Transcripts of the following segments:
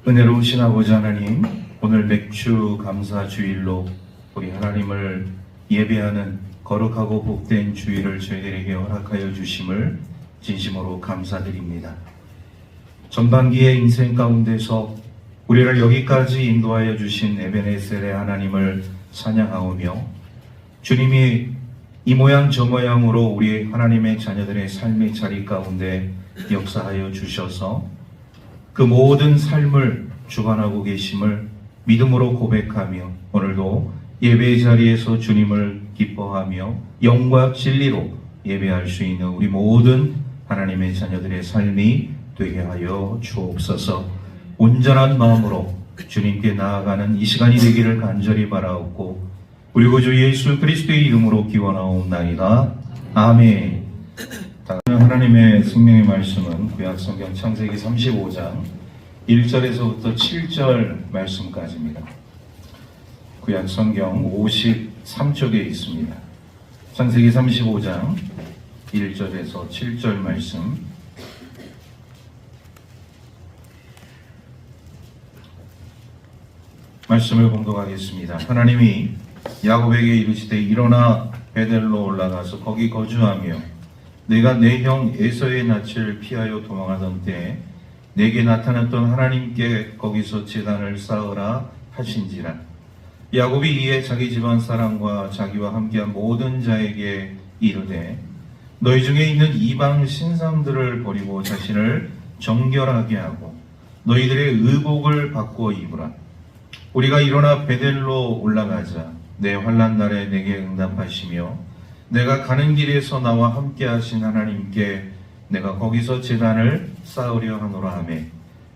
은혜로우신 아버지 하나님, 오늘 맥주 감사 주일로 우리 하나님을 예배하는 거룩하고 복된 주일을 저희들에게 허락하여 주심을 진심으로 감사드립니다. 전반기의 인생 가운데서 우리를 여기까지 인도하여 주신 에베네셀의 하나님을 찬양하오며, 주님이 이 모양 저 모양으로 우리 하나님의 자녀들의 삶의 자리 가운데 역사하여 주셔서 그 모든 삶을 주관하고 계심을 믿음으로 고백하며, 오늘도 예배의 자리에서 주님을 기뻐하며 영과 진리로 예배할 수 있는 우리 모든 하나님의 자녀들의 삶이 되게 하여 주옵소서. 온전한 마음으로 주님께 나아가는 이 시간이 되기를 간절히 바라옵고, 우리 구주 예수 그리스도의 이름으로 기원하옵나이다. 아멘. 하나님의 생명의 말씀은 구약성경 창세기 35장 1절에서부터 7절 말씀까지입니다. 구약성경 53쪽에 있습니다. 창세기 35장 1절에서 7절 말씀, 말씀을 공독하겠습니다. 하나님이 야곱에게 이르시되 일어나 베델로 올라가서 거기 거주하며 내가 내 형 에서의 낯을 피하여 도망하던 때에 내게 나타났던 하나님께 거기서 제단을 쌓으라 하신지라. 야곱이 이에 자기 집안 사람과 자기와 함께한 모든 자에게 이르되 너희 중에 있는 이방 신상들을 버리고 자신을 정결하게 하고 너희들의 의복을 바꾸어 입으라. 우리가 일어나 베델로 올라가자. 내 환난 날에 내게 응답하시며 내가 가는 길에서 나와 함께 하신 하나님께 내가 거기서 제단을 쌓으려 하노라 하매,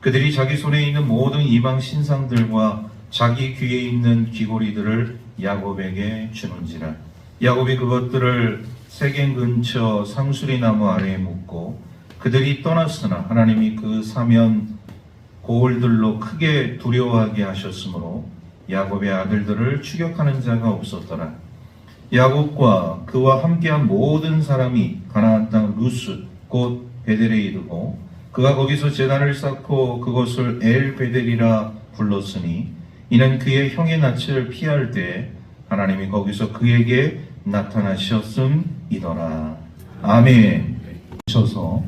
그들이 자기 손에 있는 모든 이방 신상들과 자기 귀에 있는 귀고리들을 야곱에게 주는지라. 야곱이 그것들을 세겜 근처 상수리 나무 아래에 묻고 그들이 떠났으나 하나님이 그 사면 고을들로 크게 두려워하게 하셨으므로 야곱의 아들들을 추격하는 자가 없었더라. 야곱과 그와 함께한 모든 사람이 가나안 땅 루스 곧 베델에 이르고 그가 거기서 제단을 쌓고 그것을 엘 베델이라 불렀으니 이는 그의 형의 낯을 피할 때 하나님이 거기서 그에게 나타나셨음이더라. 아멘. 쳐서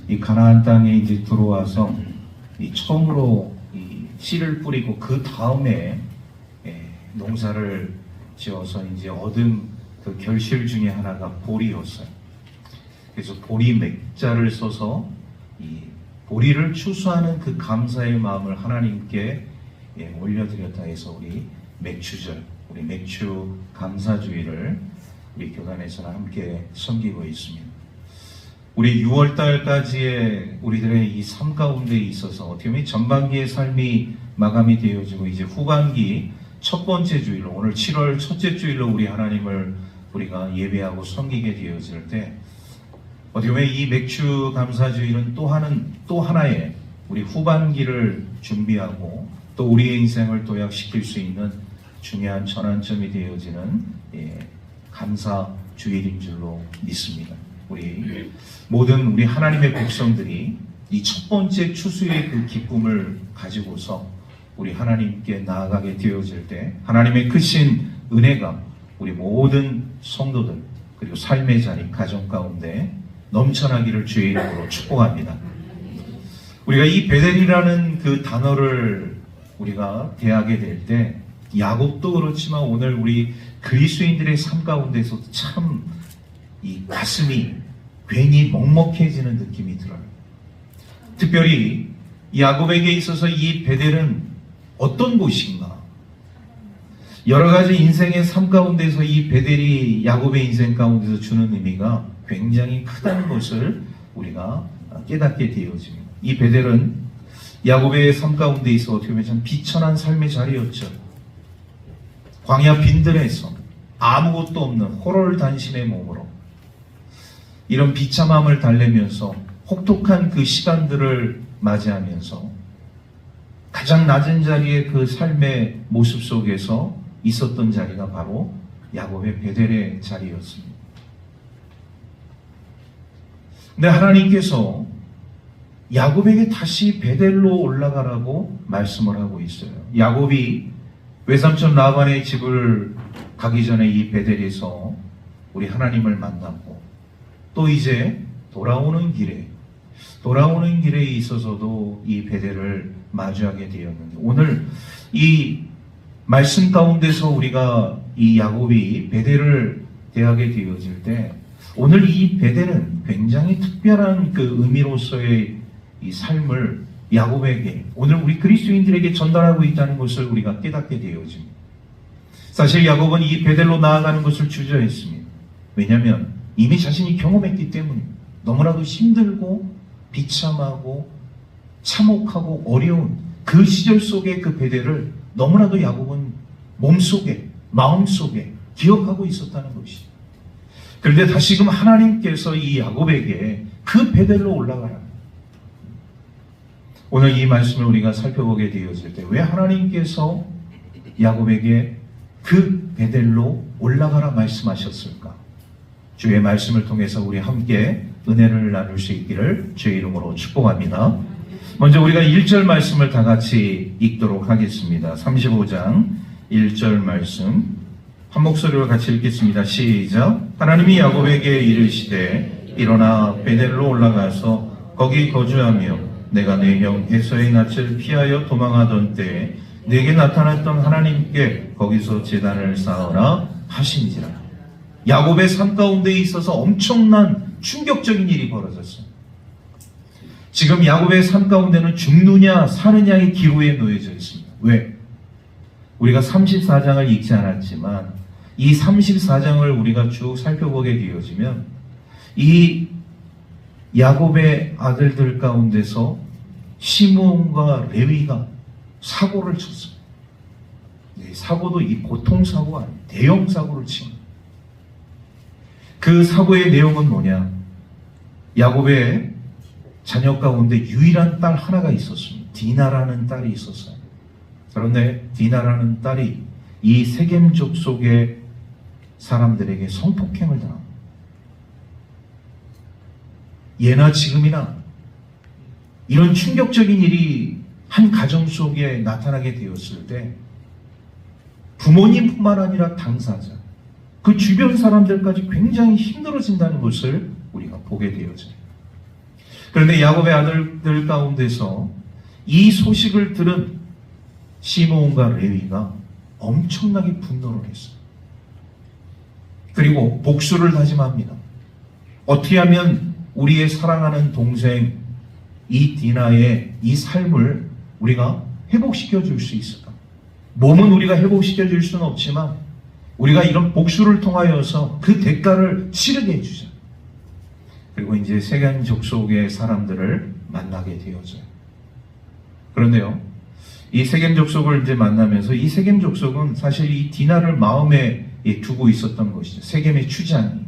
이 가나안 땅에 이제 들어와서 이 처음으로 이 씨를 뿌리고 그 다음에 농사를 지어서 이제 얻은 그 결실 중에 하나가 보리였어요. 그래서 보리 맥자를 써서 이 보리를 추수하는 그 감사의 마음을 하나님께 올려드렸다 해서 우리 맥주절, 우리 맥주 감사주의를 우리 교단에서는 함께 섬기고 있습니다. 우리 6월달까지의 우리들의 이 삶 가운데 있어서 어떻게 보면 전반기의 삶이 마감이 되어지고 이제 후반기 첫 번째 주일로, 오늘 7월 첫째 주일로 우리 하나님을 우리가 예배하고 섬기게 되어질 때 어떻게 보면 이 맥주 감사주일은 또 하나의 우리 후반기를 준비하고 또 우리의 인생을 도약시킬 수 있는 중요한 전환점이 되어지는 감사 주일인 줄로 믿습니다. 우리 모든 우리 하나님의 백성들이 이 첫 번째 추수의 그 기쁨을 가지고서 우리 하나님께 나아가게 되어질 때 하나님의 크신 은혜가 우리 모든 성도들 그리고 삶의 자리, 가정 가운데 넘쳐나기를 주의 이름으로 축복합니다. 우리가 이 베델이라는 그 단어를 우리가 대하게 될 때 야곱도 그렇지만 오늘 우리 그리스도인들의 삶 가운데서도 참 이 가슴이 괜히 먹먹해지는 느낌이 들어요. 특별히 야곱에게 있어서 이 베델은 어떤 곳인가? 여러 가지 인생의 삶 가운데서 이 베델이 야곱의 인생 가운데서 주는 의미가 굉장히 크다는 것을 우리가 깨닫게 되어집니다. 이 베델은 야곱의 삶 가운데 있어 어떻게 보면 참 비천한 삶의 자리였죠. 광야 빈들에서 아무것도 없는 호롤단신의 몸으로 이런 비참함을 달래면서 혹독한 그 시간들을 맞이하면서 가장 낮은 자리의 그 삶의 모습 속에서 있었던 자리가 바로 야곱의 베델의 자리였습니다. 근데 하나님께서 야곱에게 다시 베델로 올라가라고 말씀을 하고 있어요. 야곱이 외삼촌 라반의 집을 가기 전에 이 베델에서 우리 하나님을 만났고, 또 이제 돌아오는 길에 있어서도 이 베델을 마주하게 되었는데, 오늘 이 말씀 가운데서 우리가 이 야곱이 베델을 대하게 되어질 때, 오늘 이 베델은 굉장히 특별한 그 의미로서의 이 삶을 야곱에게, 오늘 우리 그리스도인들에게 전달하고 있다는 것을 우리가 깨닫게 되어집니다. 사실 야곱은 이 베델로 나아가는 것을 주저했습니다. 왜냐하면 이미 자신이 경험했기 때문입니다. 너무나도 힘들고 비참하고 참혹하고 어려운 그 시절 속의 그 베델을 너무나도 야곱은 몸속에, 마음속에 기억하고 있었다는 것이죠. 그런데 다시금 하나님께서 이 야곱에게 그 베델로 올라가라. 오늘 이 말씀을 우리가 살펴보게 되어질 때, 왜 하나님께서 야곱에게 그 베델로 올라가라 말씀하셨을까? 주의 말씀을 통해서 우리 함께 은혜를 나눌 수 있기를 주의 이름으로 축복합니다. 먼저 우리가 1절 말씀을 다 같이 읽도록 하겠습니다. 35장 1절 말씀 한 목소리로 같이 읽겠습니다. 시작. 하나님이 야곱에게 이르시되 일어나 베델로 올라가서 거기 거주하며 내가 내 형 에서의 낯을 피하여 도망하던 때에 내게 나타났던 하나님께 거기서 제단을 쌓으라 하신지라. 야곱의 삶 가운데 있어서 엄청난 충격적인 일이 벌어졌어요. 지금 야곱의 삶 가운데는 죽느냐 사느냐의 기로에 놓여져 있습니다. 왜? 우리가 34장을 읽지 않았지만 이 34장을 우리가 쭉 살펴보게 되어지면 이 야곱의 아들들 가운데서 시므온과 레위가 사고를 쳤습니다. 사고도 이 보통사고가 아니에요. 대형 사고를 친 거예요. 그 사고의 내용은 뭐냐? 야곱의 자녀 가운데 유일한 딸 하나가 있었습니다. 디나라는 딸이 있었어요. 그런데 디나라는 딸이 이 세겜 족속의 사람들에게 성폭행을 당합니다. 예나 지금이나 이런 충격적인 일이 한 가정 속에 나타나게 되었을 때 부모님뿐만 아니라 당사자, 그 주변 사람들까지 굉장히 힘들어진다는 것을 우리가 보게 되어져요. 그런데 야곱의 아들들 가운데서 이 소식을 들은 시므온과 레위가 엄청나게 분노를 했어요. 그리고 복수를 다짐합니다. 어떻게 하면 우리의 사랑하는 동생 이 디나의 이 삶을 우리가 회복시켜 줄 수 있을까? 몸은 우리가 회복시켜 줄 수는 없지만 우리가 이런 복수를 통하여서 그 대가를 치르게 해주자. 그리고 이제 세겜 족속의 사람들을 만나게 되어져요. 그런데요, 이 세겜 족속을 이제 만나면서 이 세겜 족속은 사실 이 디나를 마음에 두고 있었던 것이죠. 세겜의 추장이.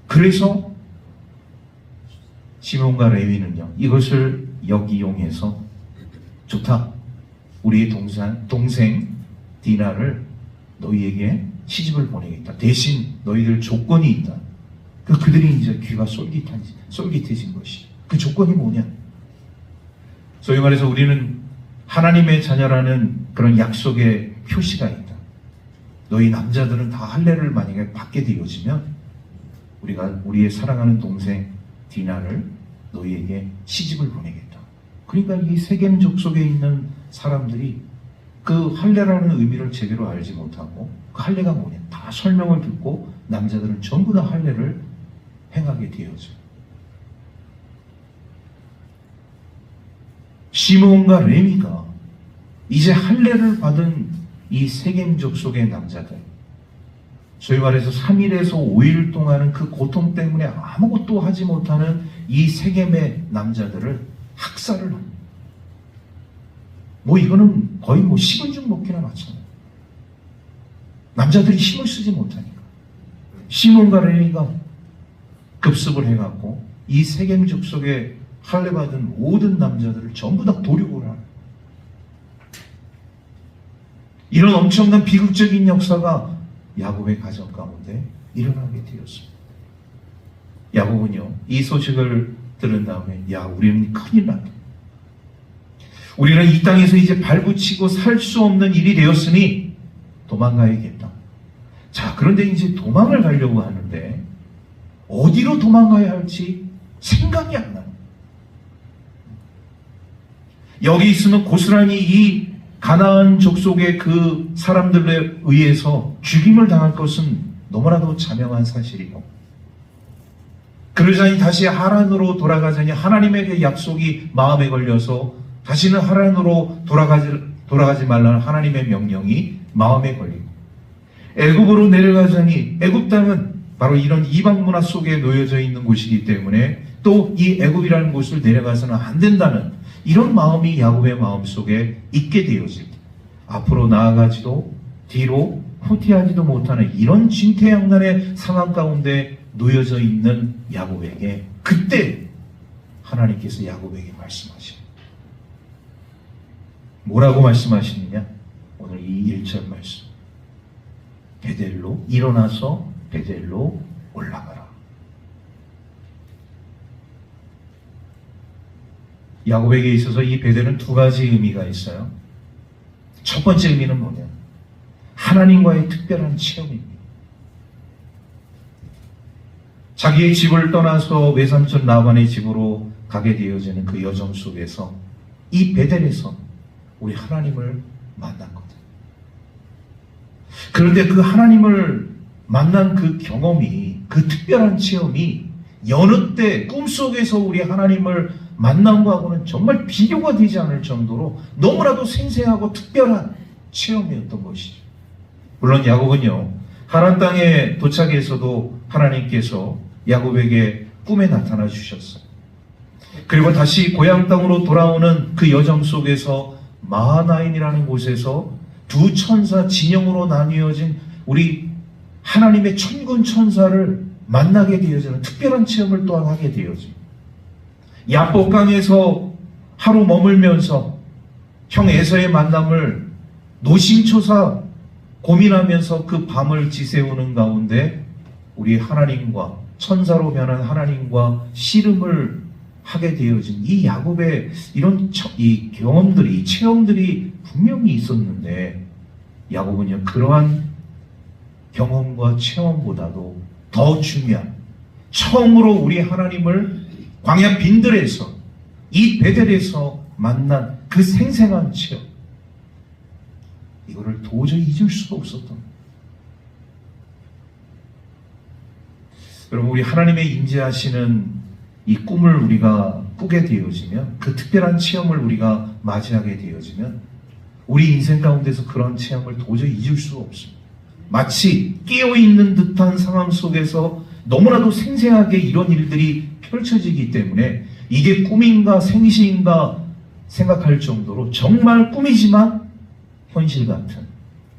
그래서 시몬과 레위는요, 이것을 역이용해서 좋다. 우리의 동생 디나를 너희에게 시집을 보내겠다. 대신 너희들 조건이 있다. 그들이 이제 귀가 쏠깃해진 것이. 그 조건이 뭐냐? 소위 말해서 우리는 하나님의 자녀라는 그런 약속의 표시가 있다. 너희 남자들은 다 할례를 만약에 받게 되어지면 우리가 우리의 사랑하는 동생 디나를 너희에게 시집을 보내겠다. 그러니까 이 세겜 족속에 있는 사람들이 그 할례라는 의미를 제대로 알지 못하고 그 할례가 뭐냐 다 설명을 듣고 남자들은 전부 다 할례를 행하게 되어져요. 시므온과 레위가 이제 할례를 받은 이 세겜 족속의 남자들, 소위 말해서 3일에서 5일 동안은 그 고통 때문에 아무것도 하지 못하는 이 세겜의 남자들을 학살을 합니다. 이거는 거의 식은 죽 먹기나 마찬가지예요. 남자들이 힘을 쓰지 못하니까 시몬과 레위가 급습을 해갖고 이 세겜 족속에 할례 받은 모든 남자들을 전부 다 도륙을 하는, 이런 엄청난 비극적인 역사가 야곱의 가정 가운데 일어나게 되었습니다. 야곱은요, 이 소식을 들은 다음에 야, 우리는 큰일 났다. 우리는 이 땅에서 이제 발붙이고 살 수 없는 일이 되었으니 도망가야겠다. 자, 그런데 이제 도망을 가려고 하는데 어디로 도망가야 할지 생각이 안 나요. 여기 있으면 고스란히 이 가나안 족속의 그 사람들에 의해서 죽임을 당할 것은 너무나도 자명한 사실이고, 그러자니 다시 하란으로 돌아가자니 하나님의 약속이 마음에 걸려서 다시는 하란으로 돌아가지 말라는 하나님의 명령이 마음에 걸리고, 애굽으로 내려가자니 애굽 땅은 바로 이런 이방 문화 속에 놓여져 있는 곳이기 때문에 또 이 애굽이라는 곳을 내려가서는 안 된다는 이런 마음이 야곱의 마음속에 있게 되어질 때, 앞으로 나아가지도 뒤로 후퇴하지도 못하는 이런 진퇴양난의 상황 가운데 놓여져 있는 야곱에게 그때 하나님께서 야곱에게 말씀하십니다. 뭐라고 말씀하시느냐? 오늘 이 1절 말씀. 베델로 일어나서 베델로 올라가라. 야곱에게 있어서 이 베델은 두 가지 의미가 있어요. 첫 번째 의미는 뭐냐? 하나님과의 특별한 체험입니다. 자기의 집을 떠나서 외삼촌 라반의 집으로 가게 되어지는 그 여정 속에서 이 베델에서 우리 하나님을 만났거든. 그런데 그 하나님을 만난 그 경험이, 그 특별한 체험이 여느 때 꿈속에서 우리 하나님을 만난 거하고는 정말 비교가 되지 않을 정도로 너무나도 생생하고 특별한 체험이었던 것이죠. 물론 야곱은요, 하란 땅에 도착해서도 하나님께서 야곱에게 꿈에 나타나 주셨어요. 그리고 다시 고향 땅으로 돌아오는 그 여정 속에서 마하나임이라는 곳에서 두 천사 진영으로 나뉘어진 우리 하나님의 천군 천사를 만나게 되어지는 특별한 체험을 또한 하게 되어집니다. 야복강에서 하루 머물면서 형 에서의 만남을 노심초사 고민하면서 그 밤을 지새우는 가운데 우리 하나님과 천사로 변한 하나님과 씨름을 하게 되어진 이 야곱의 이런 이 경험들이, 이 체험들이 분명히 있었는데 야곱은요, 그러한 경험과 체험보다도 더 중요한 처음으로 우리 하나님을 광야 빈들에서 이 베델에서 만난 그 생생한 체험, 이거를 도저히 잊을 수가 없었던. 여러분, 우리 하나님의 임재하시는 이 꿈을 우리가 꾸게 되어지면, 그 특별한 체험을 우리가 맞이하게 되어지면 우리 인생 가운데서 그런 체험을 도저히 잊을 수가 없습니다. 마치 깨어있는 듯한 상황 속에서 너무나도 생생하게 이런 일들이 펼쳐지기 때문에 이게 꿈인가 생시인가 생각할 정도로 정말 꿈이지만 현실 같은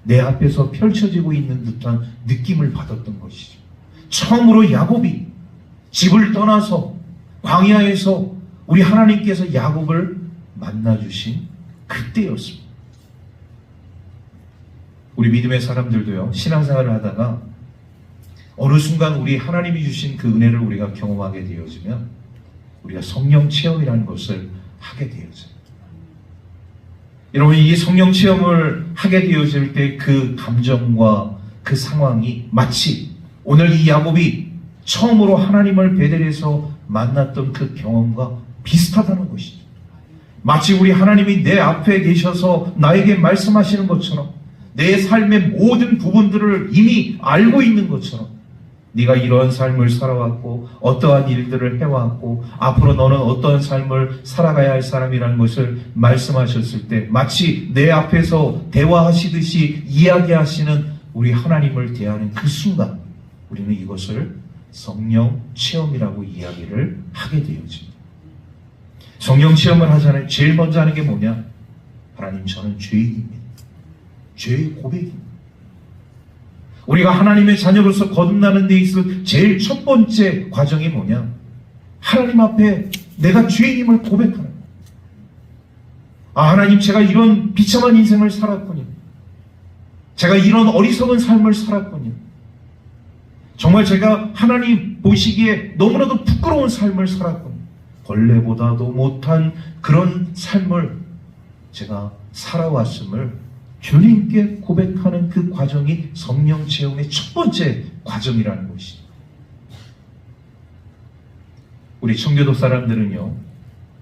내 앞에서 펼쳐지고 있는 듯한 느낌을 받았던 것이죠. 처음으로 야곱이 집을 떠나서 광야에서 우리 하나님께서 야곱을 만나주신 그때였습니다. 우리 믿음의 사람들도요, 신앙생활을 하다가 어느 순간 우리 하나님이 주신 그 은혜를 우리가 경험하게 되어지면 우리가 성령 체험이라는 것을 하게 되어져요. 여러분, 이 성령 체험을 하게 되어질 때 그 감정과 그 상황이 마치 오늘 이 야곱이 처음으로 하나님을 베델에서 만났던 그 경험과 비슷하다는 것이죠. 마치 우리 하나님이 내 앞에 계셔서 나에게 말씀하시는 것처럼, 내 삶의 모든 부분들을 이미 알고 있는 것처럼, 네가 이러한 삶을 살아왔고 어떠한 일들을 해왔고 앞으로 너는 어떠한 삶을 살아가야 할 사람이라는 것을 말씀하셨을 때 마치 내 앞에서 대화하시듯이 이야기하시는 우리 하나님을 대하는 그 순간 우리는 이것을 성령 체험이라고 이야기를 하게 되어집니다. 성령 체험을 하자면 제일 먼저 하는 게 뭐냐? 하나님, 저는 죄인입니다. 죄의 고백입니다. 우리가 하나님의 자녀로서 거듭나는 데 있어 제일 첫 번째 과정이 뭐냐? 하나님 앞에 내가 죄인임을 고백하는 거예요. 아, 하나님, 제가 이런 비참한 인생을 살았군요. 제가 이런 어리석은 삶을 살았군요. 정말 제가 하나님 보시기에 너무나도 부끄러운 삶을 살았군요. 벌레보다도 못한 그런 삶을 제가 살아왔음을 주님께 고백하는 그 과정이 성령 체험의 첫 번째 과정이라는 것입니다. 우리 청교도 사람들은요,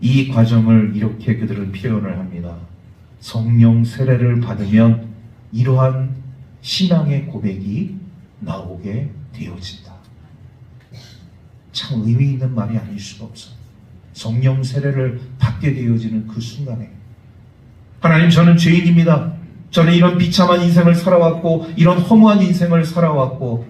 이 과정을 이렇게 그들은 표현을 합니다. 성령 세례를 받으면 이러한 신앙의 고백이 나오게 되어진다. 참 의미 있는 말이 아닐 수가 없어요. 성령 세례를 받게 되어지는 그 순간에 하나님, 저는 죄인입니다. 저는 이런 비참한 인생을 살아왔고 이런 허무한 인생을 살아왔고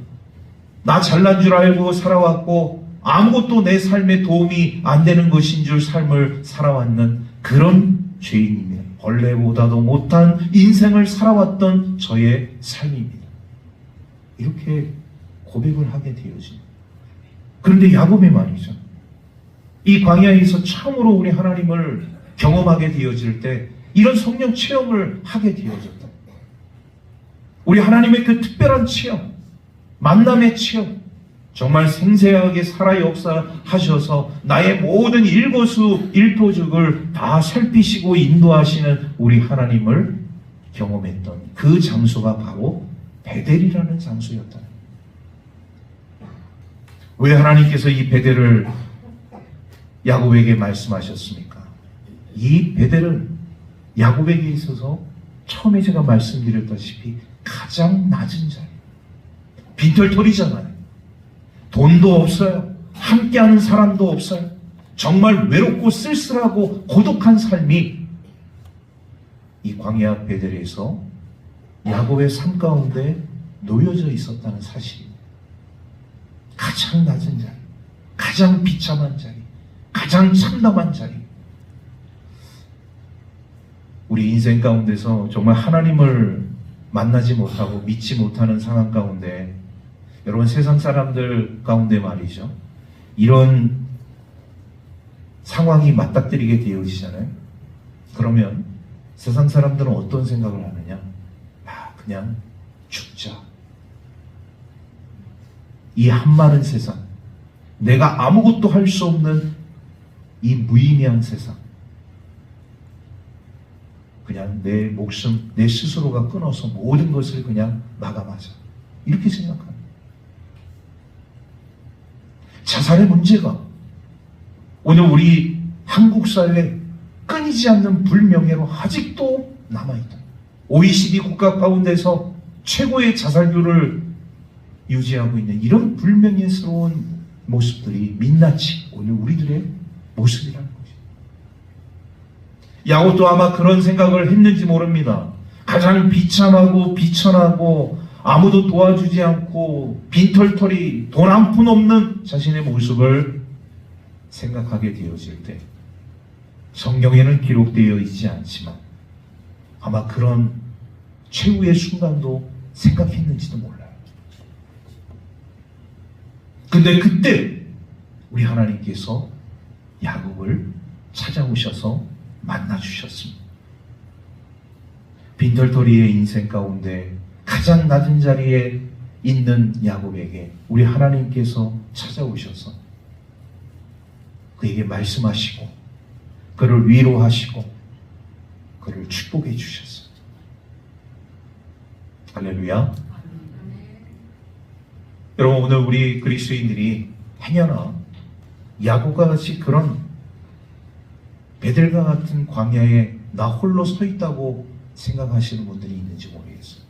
나 잘난 줄 알고 살아왔고 아무것도 내 삶에 도움이 안 되는 것인 줄 삶을 살아왔는 그런 죄인입니다. 벌레보다도 못한 인생을 살아왔던 저의 삶입니다. 이렇게 고백을 하게 되어집니다. 그런데 야곱이 말이죠, 이 광야에서 처음으로 우리 하나님을 경험하게 되어질 때 이런 성령 체험을 하게 되어졌다. 우리 하나님의 그 특별한 체험, 만남의 체험, 정말 생생하게 살아 역사하셔서 나의 모든 일거수 일토죽을 다 살피시고 인도하시는 우리 하나님을 경험했던 그 장소가 바로 베델이라는 장소였다. 왜 하나님께서 이 베델을 야곱에게 말씀하셨습니까? 이 베델은 야곱에게 있어서 처음에 제가 말씀드렸다시피 가장 낮은 자리, 빈털터리잖아요. 돈도 없어요. 함께하는 사람도 없어요. 정말 외롭고 쓸쓸하고 고독한 삶이 이 광야 베델에서 야곱의 삶 가운데 놓여져 있었다는 사실입니다. 가장 낮은 자리, 가장 비참한 자리, 가장 참담한 자리. 우리 인생 가운데서 정말 하나님을 만나지 못하고 믿지 못하는 상황 가운데, 여러분 세상 사람들 가운데 말이죠, 이런 상황이 맞닥뜨리게 되어지잖아요. 그러면 세상 사람들은 어떤 생각을 하느냐? 그냥 죽자. 이 한마른 세상, 내가 아무것도 할 수 없는 이 무의미한 세상, 그냥 내 목숨, 내 스스로가 끊어서 모든 것을 그냥 마감하자, 이렇게 생각합니다. 자살의 문제가 오늘 우리 한국 사회에 끊이지 않는 불명예로 아직도 남아있다. OECD 국가 가운데서 최고의 자살률을 유지하고 있는 이런 불명예스러운 모습들이 민낯이 오늘 우리들의 모습이라는 것입니다. 야곱도 아마 그런 생각을 했는지 모릅니다. 가장 비참하고 비천하고 아무도 도와주지 않고 빈털터리, 돈 한 푼 없는 자신의 모습을 생각하게 되어질 때, 성경에는 기록되어 있지 않지만 아마 그런 최후의 순간도 생각했는지도 몰라요. 근데 그때 우리 하나님께서 야곱을 찾아오셔서 만나주셨습니다. 빈털터리의 인생 가운데 가장 낮은 자리에 있는 야곱에게 우리 하나님께서 찾아오셔서 그에게 말씀하시고 그를 위로하시고 그를 축복해 주셨어요. 할렐루야. 여러분, 오늘 우리 그리스도인들이 행여나 야곱과 같이 그런 베델과 같은 광야에 나 홀로 서 있다고 생각하시는 분들이 있는지 모르겠어요.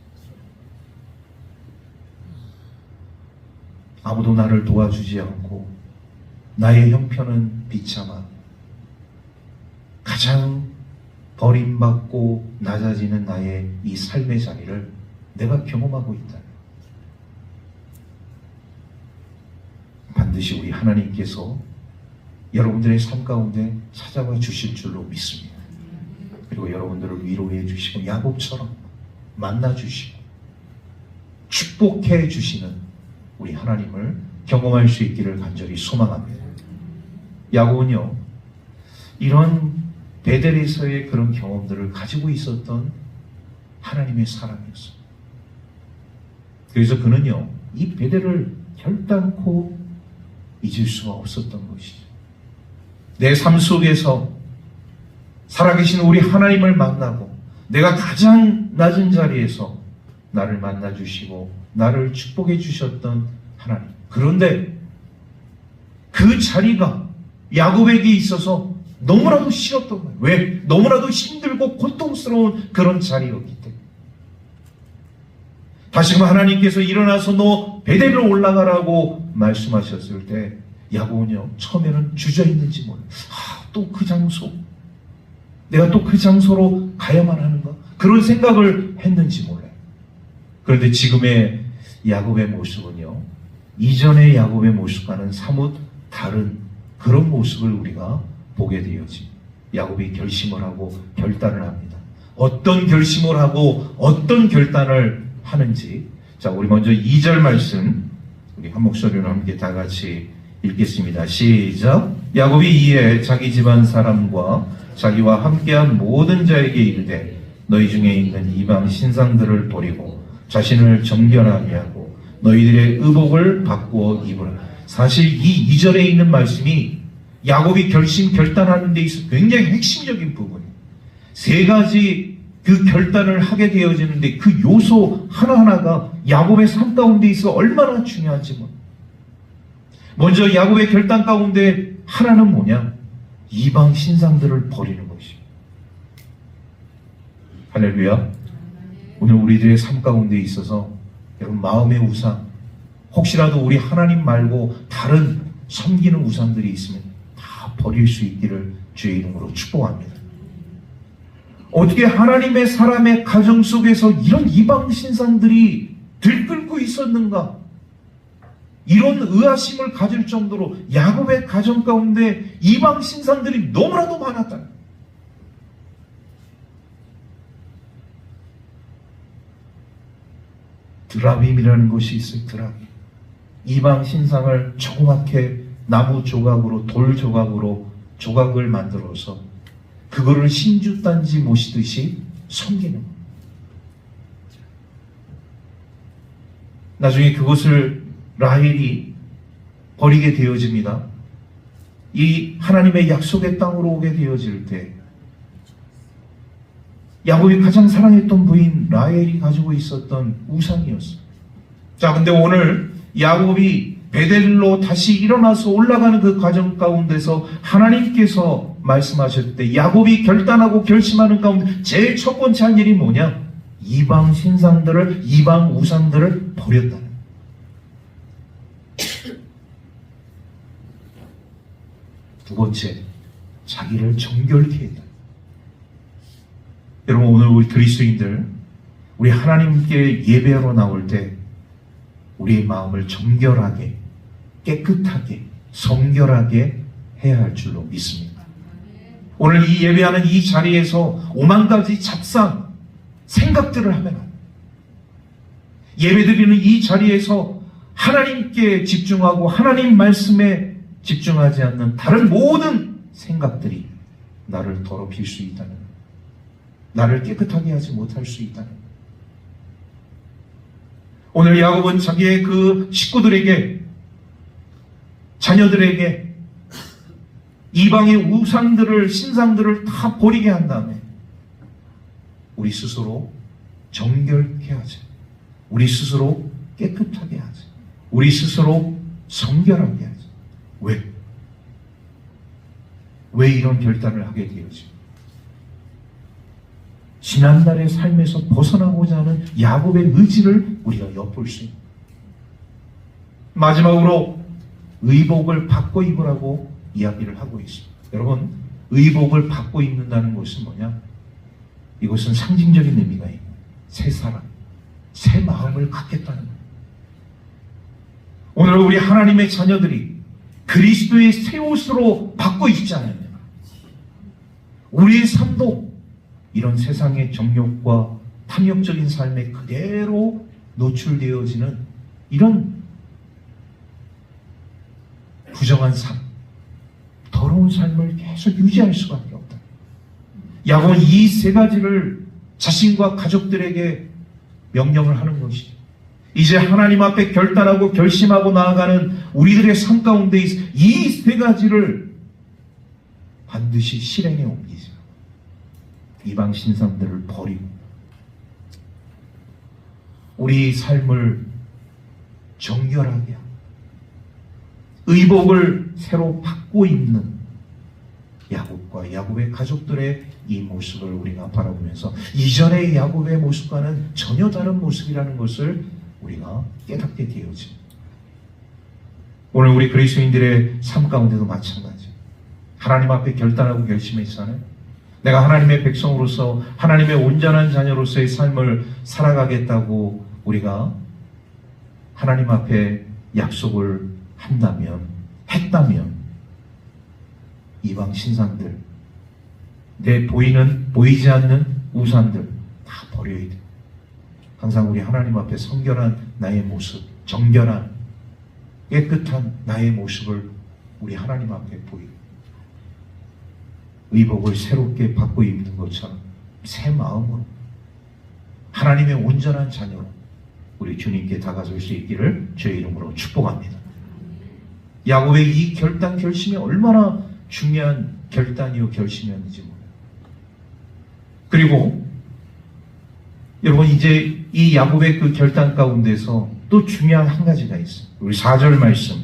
아무도 나를 도와주지 않고 나의 형편은 비참한, 가장 버림받고 낮아지는 나의 이 삶의 자리를 내가 경험하고 있다. 반드시 우리 하나님께서 여러분들의 삶 가운데 찾아와 주실 줄로 믿습니다. 그리고 여러분들을 위로해 주시고 야곱처럼 만나 주시고 축복해 주시는 우리 하나님을 경험할 수 있기를 간절히 소망합니다. 야곱은요, 이런 베델에서의 그런 경험들을 가지고 있었던 하나님의 사람이었어요. 그래서 그는요, 이 베델을 결단코 잊을 수가 없었던 것이죠. 내 삶 속에서 살아계신 우리 하나님을 만나고 내가 가장 낮은 자리에서 나를 만나주시고 나를 축복해 주셨던 하나님. 그런데 그 자리가 야곱에게 있어서 너무나도 싫었던 거예요. 왜? 너무나도 힘들고 고통스러운 그런 자리였기 때문에. 다시금 하나님께서 일어나서 너 베델로 올라가라고 말씀하셨을 때 야곱은요, 처음에는 주저있는지 몰라요. 또 그 장소, 내가 또 그 장소로 가야만 하는가? 그런 생각을 했는지 몰라요. 그런데 지금의 야곱의 모습은요, 이전의 야곱의 모습과는 사뭇 다른 그런 모습을 우리가 보게 되어지. 야곱이 결심을 하고 결단을 합니다. 어떤 결심을 하고 어떤 결단을 하는지. 자, 우리 먼저 2절 말씀 우리 한 목소리로 함께 다 같이 읽겠습니다. 시작. 야곱이 이에 자기 집안 사람과 자기와 함께한 모든 자에게 이르되 너희 중에 있는 이방 신상들을 버리고 자신을 정결하게 하고 너희들의 의복을 바꾸어 입으라. 사실 이 2절에 있는 말씀이 야곱이 결단하는 데 있어 굉장히 핵심적인 부분이에요. 세 가지 그 결단을 하게 되어지는데 그 요소 하나하나가 야곱의 삶 가운데 있어 얼마나 중요한지 모릅니다. 먼저 야곱의 결단 가운데 하나는 뭐냐? 이방 신상들을 버리는 것이에요. 할렐루야. 오늘 우리들의 삶 가운데 있어서 여러분 마음의 우상, 혹시라도 우리 하나님 말고 다른 섬기는 우상들이 있으면 다 버릴 수 있기를 주의 이름으로 축복합니다. 어떻게 하나님의 사람의 가정 속에서 이런 이방 신상들이 들끓고 있었는가? 이런 의아심을 가질 정도로 야곱의 가정 가운데 이방 신상들이 너무나도 많았다. 드라빔이라는 것이 있어요. 드라빔. 이방 신상을 조그맣게 나무 조각으로, 돌 조각으로 조각을 만들어서 그거를 신주단지 모시듯이 섬기는 거예요. 나중에 그것을 라헬이 버리게 되어집니다. 이 하나님의 약속의 땅으로 오게 되어질 때 야곱이 가장 사랑했던 부인 라헬이 가지고 있었던 우상이었어요. 자, 근데 오늘 야곱이 베델로 다시 일어나서 올라가는 그 과정 가운데서 하나님께서 말씀하실 때 야곱이 결단하고 결심하는 가운데 제일 첫 번째 한 일이 뭐냐? 이방 신상들을, 이방 우상들을 버렸다는. 두 번째, 자기를 정결케 했다. 여러분, 오늘 우리 그리스도인들, 우리 하나님께 예배하러 나올 때 우리의 마음을 정결하게, 깨끗하게, 성결하게 해야 할 줄로 믿습니다. 오늘 이 예배하는 이 자리에서 오만 가지 잡상 생각들을 하면 안 돼요. 예배드리는 이 자리에서 하나님께 집중하고 하나님 말씀에 집중하지 않는 다른 모든 생각들이 나를 더럽힐 수 있다는 거예요. 나를 깨끗하게 하지 못할 수 있다는 거예요. 오늘 야곱은 자기의 그 식구들에게, 자녀들에게 이방의 우상들을, 신상들을 다 버리게 한 다음에 우리 스스로 정결케 하자. 우리 스스로 깨끗하게 하자. 우리 스스로 성결하게 하자. 왜 이런 결단을 하게 되었지? 지난날의 삶에서 벗어나고자 하는 야곱의 의지를 우리가 엿볼 수 있습니다. 마지막으로 의복을 바꿔 입으라고 이야기를 하고 있습니다. 여러분, 의복을 바꿔 입는다는 것은 뭐냐? 이것은 상징적인 의미가 있고 새 사람, 새 마음을 갖겠다는 거예요. 오늘 우리 하나님의 자녀들이 그리스도의 새 옷으로 바꿔 입잖아요. 우리의 삶도 이런 세상의 정욕과 탐욕적인 삶에 그대로 노출되어지는 이런 부정한 삶, 더러운 삶을 계속 유지할 수밖에 없다. 야곱은 이 세 가지를 자신과 가족들에게 명령을 하는 것이죠. 이제 하나님 앞에 결단하고 결심하고 나아가는 우리들의 삶 가운데 이 세 가지를 반드시 실행에 옮기죠. 이방 신상들을 버리고 우리 삶을 정결하게 하고 의복을 새로 받고 입는 야곱과 야곱의 가족들의 이 모습을 우리가 바라보면서 이전의 야곱의 모습과는 전혀 다른 모습이라는 것을 우리가 깨닫게 되어집니다. 오늘 우리 그리스도인들의 삶 가운데도 마찬가지. 하나님 앞에 결단하고 결심했잖아요. 내가 하나님의 백성으로서 하나님의 온전한 자녀로서의 삶을 살아가겠다고 우리가 하나님 앞에 약속을 했다면 이방 신상들, 내 보이지 않는 우상들 다 버려야 돼. 항상 우리 하나님 앞에 성결한 나의 모습, 정결한 깨끗한 나의 모습을 우리 하나님 앞에 보이고 의복을 새롭게 받고 입는 것처럼 새 마음으로 하나님의 온전한 자녀로 우리 주님께 다가설 수 있기를 주의 이름으로 축복합니다. 야곱의 이 결심이 얼마나 중요한 결단이요 결심이었는지 몰라요. 그리고 여러분 이제 이 야곱의 그 결단 가운데서 또 중요한 한 가지가 있어요. 우리 4절 말씀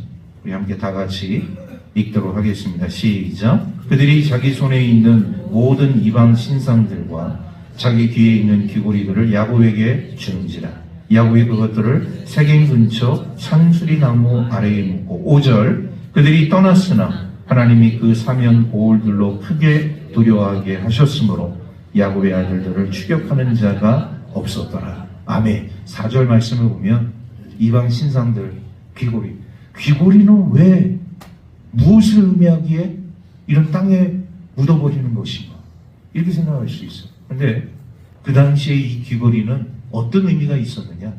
우리 함께 다 같이 읽도록 하겠습니다. 시작. 그들이 자기 손에 있는 모든 이방 신상들과 자기 귀에 있는 귀고리들을 야곱에게 주는지라. 야곱이 그것들을 세겜 근처 상수리 나무 아래에 묻고 5절. 그들이 떠났으나 하나님이 그 사면 고울들로 크게 두려워하게 하셨으므로 야곱의 아들들을 추격하는 자가 없었더라. 아멘. 4절 말씀을 보면 이방 신상들 귀고리는 왜 무엇을 의미하기에 이런 땅에 묻어버리는 것인가 이렇게 생각할 수 있어요. 그런데 그 당시에 이 귀고리는 어떤 의미가 있었느냐?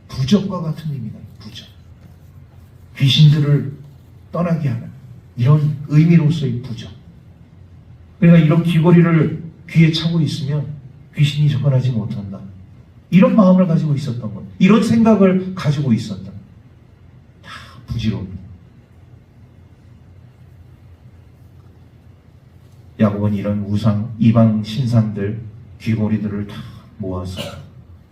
부적과 같은 의미가 있어요. 부적. 귀신들을 떠나게 하는 이런 의미로서의 부적. 그러니까 이런 귀고리를 귀에 차고 있으면 귀신이 접근하지 못한다. 이런 마음을 가지고 있었던 것. 이런 생각을 가지고 있었다. 다 부지런합니다. 야곱은 이런 이방 신상들, 귀고리들을 다 모아서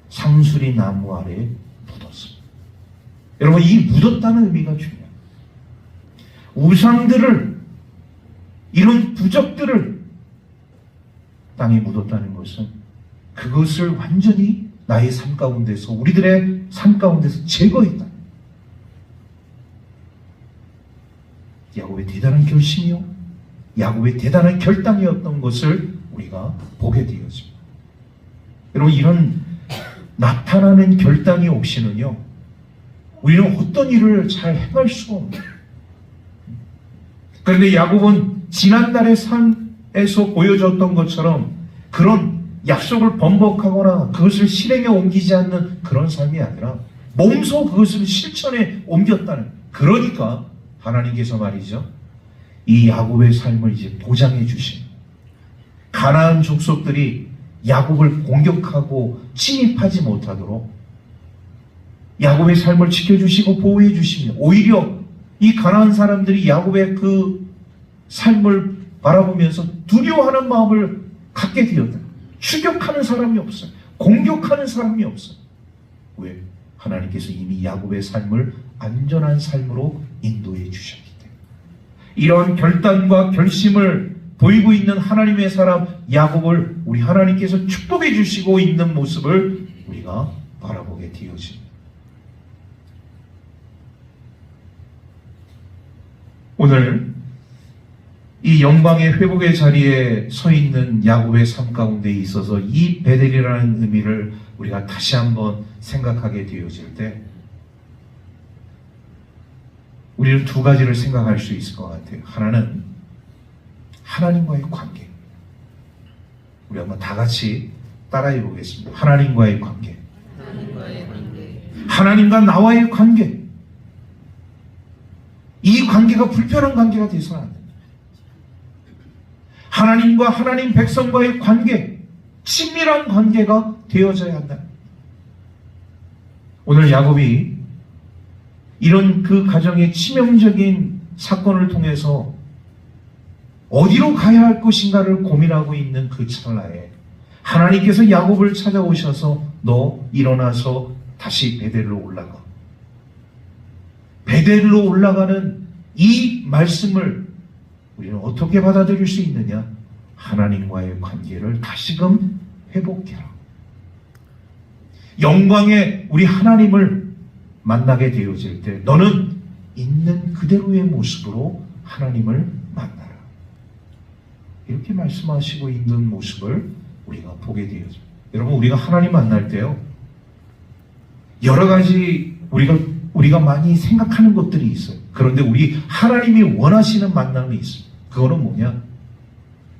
상수리 나무 아래에 묻었습니다. 여러분, 이 묻었다는 의미가 중요해요. 우상들을, 이런 부적들을 땅에 묻었다는 것은 그것을 완전히 나의 삶 가운데서, 우리들의 삶 가운데서 제거했다. 야곱의 대단한 결심이요, 야곱의 대단한 결단이었던 것을 우리가 보게 되었습니다. 여러분, 이런 나타나는 결단이 없이는요, 우리는 어떤 일을 잘 행할 수가 없어요. 그런데 야곱은 지난날의 삶에서 보여줬던 것처럼 그런 약속을 번복하거나 그것을 실행에 옮기지 않는 그런 삶이 아니라 몸소 그것을 실천에 옮겼다는, 그러니까 하나님께서 말이죠, 이 야곱의 삶을 이제 보장해 주신, 가나안 족속들이 야곱을 공격하고 침입하지 못하도록 야곱의 삶을 지켜주시고 보호해 주시며, 오히려 이 가나안 사람들이 야곱의 그 삶을 바라보면서 두려워하는 마음을 갖게 되었다. 추격하는 사람이 없어요. 공격하는 사람이 없어요. 왜? 하나님께서 이미 야곱의 삶을 안전한 삶으로 인도해 주셨기 때문에. 이런 결단과 결심을 보이고 있는 하나님의 사람 야곱을 우리 하나님께서 축복해 주시고 있는 모습을 우리가 바라보게 되어집니다. 오늘 이 영광의 회복의 자리에 서 있는 야곱의 삶 가운데 있어서 이 베델이라는 의미를 우리가 다시 한번 생각하게 되어질 때 우리는 두 가지를 생각할 수 있을 것 같아요. 하나는 하나님과의 관계. 우리 한번 다 같이 따라해 보겠습니다. 하나님과의 관계. 하나님과 나와의 관계. 이 관계가 불편한 관계가 되어서는 안 됩니다. 하나님과 하나님 백성과의 관계, 친밀한 관계가 되어져야 한다. 오늘 야곱이 이런 그 가정의 치명적인 사건을 통해서 어디로 가야 할 것인가를 고민하고 있는 그 찰나에 하나님께서 야곱을 찾아오셔서 너 일어나서 다시 베델로 올라가. 베델로 올라가는 이 말씀을 우리는 어떻게 받아들일 수 있느냐? 하나님과의 관계를 다시금 회복해라. 영광의 우리 하나님을 만나게 되어질 때 너는 있는 그대로의 모습으로 하나님을 만나라. 이렇게 말씀하시고 있는 모습을 우리가 보게 되어집니다. 여러분, 우리가 하나님 만날 때요, 여러 가지 우리가 많이 생각하는 것들이 있어요. 그런데 우리 하나님이 원하시는 만남이 있어요. 그거는 뭐냐?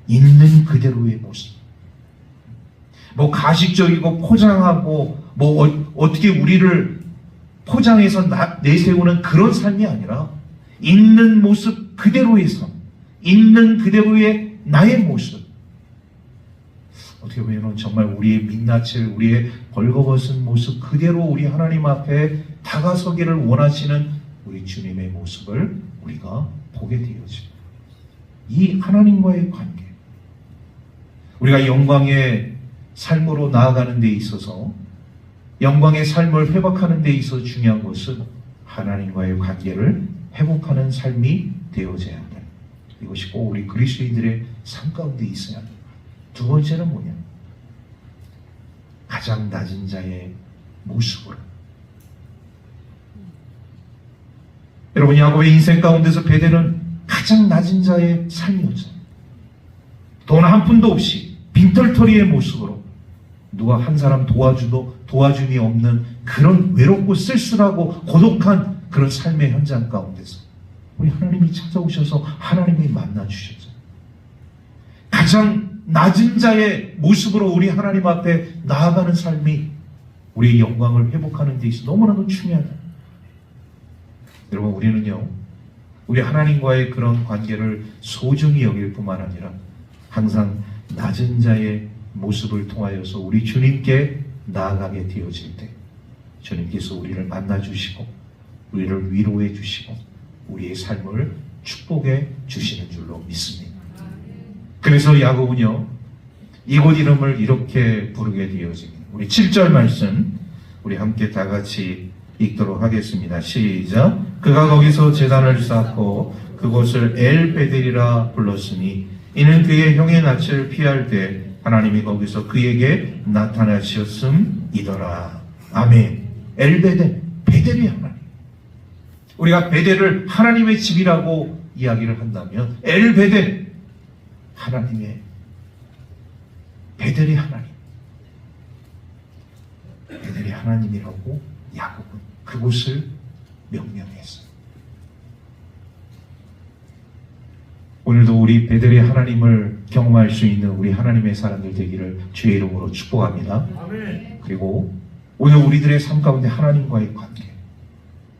있는 그대로의 모습. 뭐 가식적이고 포장하고 뭐 어떻게 우리를 포장해서 내세우는 그런 삶이 아니라 있는 모습 그대로의 삶, 있는 그대로의 나의 모습. 어떻게 보면 정말 우리의 민낯을, 우리의 벌거벗은 모습 그대로 우리 하나님 앞에 다가서기를 원하시는 우리 주님의 모습을 우리가 보게 되어집니다. 이 하나님과의 관계, 우리가 영광의 삶으로 나아가는 데 있어서, 영광의 삶을 회복하는 데 있어서 중요한 것은 하나님과의 관계를 회복하는 삶이 되어져야 한다. 이것이 꼭 우리 그리스도인들의 삶 가운데 있어야 한다. 두 번째는 뭐냐? 가장 낮은 자의 모습으로. 여러분, 야곱의 인생 가운데서 베델은 가장 낮은 자의 삶이었어요. 돈 한 푼도 없이 빈털터리의 모습으로 누가 한 사람 도와줌이 없는 그런 외롭고 쓸쓸하고 고독한 그런 삶의 현장 가운데서 우리 하나님이 찾아오셔서 하나님이 만나주셨어요. 가장 낮은 자의 모습으로 우리 하나님 앞에 나아가는 삶이 우리의 영광을 회복하는 데 있어 너무나도 중요하다. 여러분, 우리는요, 우리 하나님과의 그런 관계를 소중히 여길 뿐만 아니라 항상 낮은 자의 모습을 통하여서 우리 주님께 나아가게 되어질 때 주님께서 우리를 만나주시고 우리를 위로해 주시고 우리의 삶을 축복해 주시는 줄로 믿습니다. 그래서 야곱은요, 이곳 이름을 이렇게 부르게 되어집니다. 우리 7절 말씀 우리 함께 다 같이 읽도록 하겠습니다. 시작. 그가 거기서 제단을 쌓고 그곳을 엘베델이라 불렀으니 이는 그의 형의 낯을 피할 때 하나님이 거기서 그에게 나타나셨음이더라. 아멘. 엘베델, 베델이 하나님. 우리가 베델을 하나님의 집이라고 이야기를 한다면 엘베델, 하나님의 베델이 하나님. 베델이 하나님이라고 야곱은 그곳을 명명했어요. 오늘도 우리 베델의 하나님을 경험할 수 있는 우리 하나님의 사람들 되기를 주의 이름으로 축복합니다. 그리고 오늘 우리들의 삶 가운데 하나님과의 관계,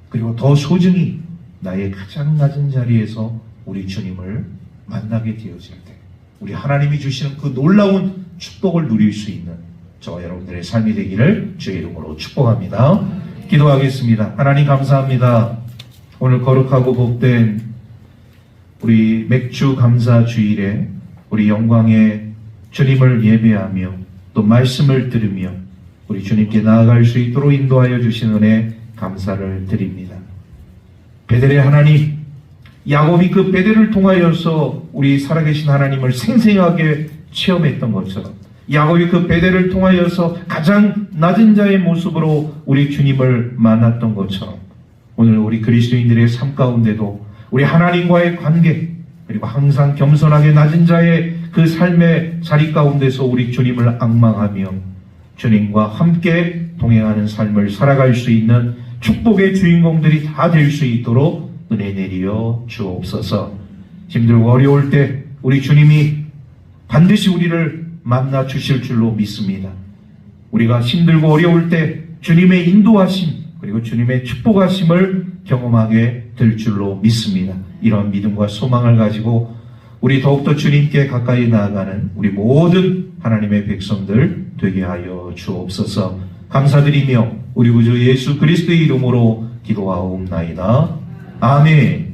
그리고 더 소중히 나의 가장 낮은 자리에서 우리 주님을 만나게 되어질 때 우리 하나님이 주시는 그 놀라운 축복을 누릴 수 있는 저와 여러분들의 삶이 되기를 주의 이름으로 축복합니다. 기도하겠습니다. 하나님 감사합니다. 오늘 거룩하고 복된 우리 맥주 감사 주일에 우리 영광의 주님을 예배하며 또 말씀을 들으며 우리 주님께 나아갈 수 있도록 인도하여 주신 은혜 감사를 드립니다. 베델의 하나님, 야곱이 그 베델을 통하여서 우리 살아계신 하나님을 생생하게 체험했던 것처럼 야곱이 그 베델을 통하여서 가장 낮은 자의 모습으로 우리 주님을 만났던 것처럼 오늘 우리 그리스도인들의 삶 가운데도 우리 하나님과의 관계, 그리고 항상 겸손하게 낮은 자의 그 삶의 자리 가운데서 우리 주님을 앙망하며 주님과 함께 동행하는 삶을 살아갈 수 있는 축복의 주인공들이 다 될 수 있도록 은혜 내리어 주옵소서. 힘들고 어려울 때 우리 주님이 반드시 우리를 만나 주실 줄로 믿습니다. 우리가 힘들고 어려울 때 주님의 인도하심 그리고 주님의 축복하심을 경험하게 될 줄로 믿습니다. 이런 믿음과 소망을 가지고 우리 더욱더 주님께 가까이 나아가는 우리 모든 하나님의 백성들 되게 하여 주옵소서. 감사드리며 우리 구주 예수 그리스도의 이름으로 기도하옵나이다. 아멘.